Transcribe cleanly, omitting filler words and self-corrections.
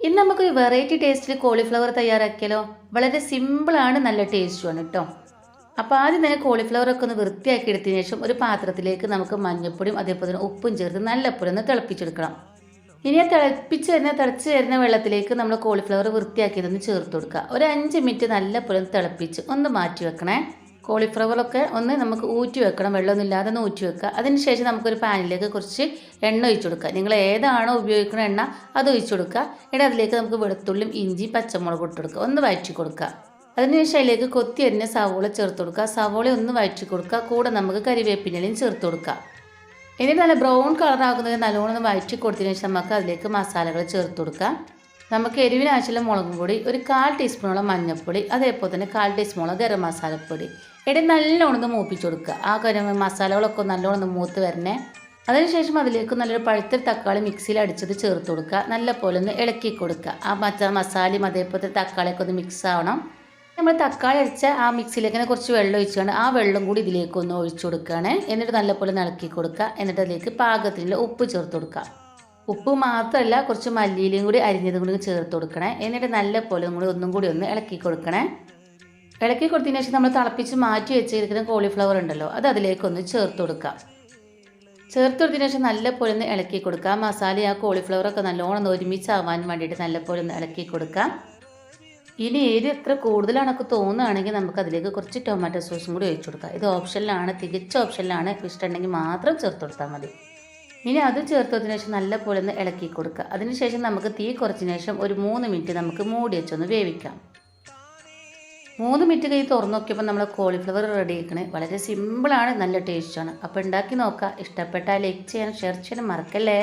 ഇന്ന് നമുക്കൊരു വെറൈറ്റി ടേസ്റ്റിൽ കോളിഫ്ലവർ തയ്യാറാക്കിയാലോ. വളരെ സിമ്പിളാണ്, നല്ല ടേസ്റ്റുമാണ് കേട്ടോ. അപ്പോൾ ആദ്യം തന്നെ കോളിഫ്ലവറൊക്കെ ഒന്ന് വൃത്തിയാക്കി എടുത്തതിന് ശേഷം ഒരു പാത്രത്തിലേക്ക് നമുക്ക് മഞ്ഞൾപ്പൊടിയും അതേപോലെ തന്നെ ഉപ്പും ചേർത്ത് നല്ലപോലെ ഒന്ന് തിളപ്പിച്ചെടുക്കണം. ഇനി ആ തിളച്ച് വരുന്ന വെള്ളത്തിലേക്ക് നമ്മൾ കോളിഫ്ലവർ വൃത്തിയാക്കിയതൊന്ന് ചേർത്ത് കൊടുക്കുക. ഒരു 5 മിനിറ്റ് നല്ലപോലെ ഒന്ന് തിളപ്പിച്ച് ഒന്ന് മാറ്റി വെക്കണേ. കോളിഫ്ലവറൊക്കെ ഒന്ന് നമുക്ക് ഊറ്റി വെക്കണം, വെള്ളമൊന്നും ഇല്ലാതെ ഒന്ന് ഊറ്റി വെക്കുക. അതിനുശേഷം നമുക്കൊരു പാനിലേക്ക് കുറച്ച് എണ്ണ ഒഴിച്ചു കൊടുക്കുക. നിങ്ങൾ ഏതാണോ ഉപയോഗിക്കുന്ന എണ്ണ അത് ഒഴിച്ചു കൊടുക്കുക. എന്നിട്ട് അതിലേക്ക് നമുക്ക് വെളുത്തുള്ളിയും ഇഞ്ചി പച്ചമുളക് ഇട്ട് കൊടുക്കുക, ഒന്ന് വഴറ്റി കൊടുക്കുക. അതിനുശേഷം അതിലേക്ക് കൊത്തി അരിഞ്ഞ സവോള ചേർത്ത് കൊടുക്കുക. സവോള ഒന്ന് വഴറ്റി കൊടുക്കുക. കൂടെ നമുക്ക് കരിവേപ്പിലയും ചേർത്ത് കൊടുക്കുക. എന്നിട്ട് നല്ല ബ്രൗൺ കളറാകുന്നത് നല്ലോണം ഒന്ന് വഴറ്റി കൊടുത്തതിന് ശേഷം നമുക്ക് അതിലേക്ക് മസാലകൾ ചേർത്ത് കൊടുക്കുക. നമുക്ക് എരിവിന് ആവശ്യമുള്ള മുളകും പൊടി, ഒരു 1/4 ടീസ്പൂണോളം മഞ്ഞൾപ്പൊടി, അതേപോലെ തന്നെ 1/4 ടീസ്പൂണോളം ഗരം മസാലപ്പൊടി. ഇടയിൽ നല്ലോണം ഒന്ന് മൂപ്പിച്ച് കൊടുക്കുക. ആ മസാലകളൊക്കെ നല്ലോണം ഒന്ന് മൂത്ത് വരണേ. അതിനുശേഷം അതിലേക്ക് നല്ലൊരു പഴുത്ത തക്കാളി മിക്സിയിൽ അടിച്ചത് ചേർത്ത് കൊടുക്കുക. നല്ല പോലെ ഒന്ന് ഇളക്കി കൊടുക്കുക. ആ മസാലയും അതേപോലെ തക്കാളിയൊക്കെ ഒന്ന് മിക്സ് ആവണം. നമ്മൾ തക്കാളി അടിച്ച ആ മിക്സിയിലേക്ക് കുറച്ച് വെള്ളം ഒഴിച്ചാണ് ആ വെള്ളം കൂടി ഇതിലേക്ക് ഒന്ന് ഒഴിച്ചു കൊടുക്കുകയാണ്. എന്നിട്ട് നല്ലപോലെ ഇളക്കി കൊടുക്കുക. എന്നിട്ട് അതിലേക്ക് പാകത്തിനുള്ള ഉപ്പ് ചേർത്ത് കൊടുക്കുക. ഉപ്പ് മാത്രമല്ല, കുറച്ച് മല്ലിയിലയും കൂടി അരിഞ്ഞതും കൂടി ചേർത്ത് കൊടുക്കണേ. എന്നിട്ട് നല്ലപോലെ ഒന്നും കൂടി ഒന്ന് ഇളക്കി കൊടുക്കണേ. ഇളക്കി കൊടുത്തതിന് ശേഷം നമ്മൾ തിളപ്പിച്ച് മാറ്റി വെച്ചിരിക്കുന്ന കോളിഫ്ലവർ ഉണ്ടല്ലോ, അത് അതിലേക്കൊന്ന് ചേർത്ത് കൊടുക്കുക. ചേർത്ത് കൊടുത്തതിന് ശേഷം നല്ലപോലെ ഒന്ന് ഇളക്കി കൊടുക്കുക. മസാല ആ കോളിഫ്ലവറൊക്കെ നല്ലോണം ഒന്ന് ഒരുമിച്ചാവാൻ വേണ്ടിയിട്ട് നല്ലപോലെ ഒന്ന് ഇളക്കി കൊടുക്കുക. ഇനി എരി എത്ര കൂടുതലാണൊക്കെ തോന്നുകയാണെങ്കിൽ നമുക്ക് അതിലേക്ക് കുറച്ച് ടൊമാറ്റോ സോസും കൂടി ഒഴിച്ചു കൊടുക്കുക. ഇത് ഓപ്ഷനിലാണ്, തികച്ച ഓപ്ഷനിലാണ്. ഇഷ്ടമുണ്ടെങ്കിൽ മാത്രം ചേർത്ത് കൊടുത്താൽ മതി. ഇനി അത് ചേർത്തതിന് ശേഷം നല്ലപോലെ ഒന്ന് ഇളക്കി കൊടുക്കുക. അതിനുശേഷം നമുക്ക് തീ കുറച്ചതിന് ശേഷം ഒരു 3 മിനിറ്റ് നമുക്ക് മൂടി വെച്ചൊന്ന് വേവിക്കാം. 3 മിനിറ്റ് കഴിഞ്ഞ് തുറന്നു നോക്കിയപ്പോൾ നമ്മൾ കോളിഫ്ലവർ റെഡി ആക്കണേ. വളരെ സിമ്പിളാണ്, നല്ല ടേസ്റ്റാണ്. അപ്പോൾ ഉണ്ടാക്കി നോക്കുക. ഇഷ്ടപ്പെട്ടാൽ ലൈക്ക് ചെയ്യാനും ഷെയർ ചെയ്യാനും മറക്കല്ലേ.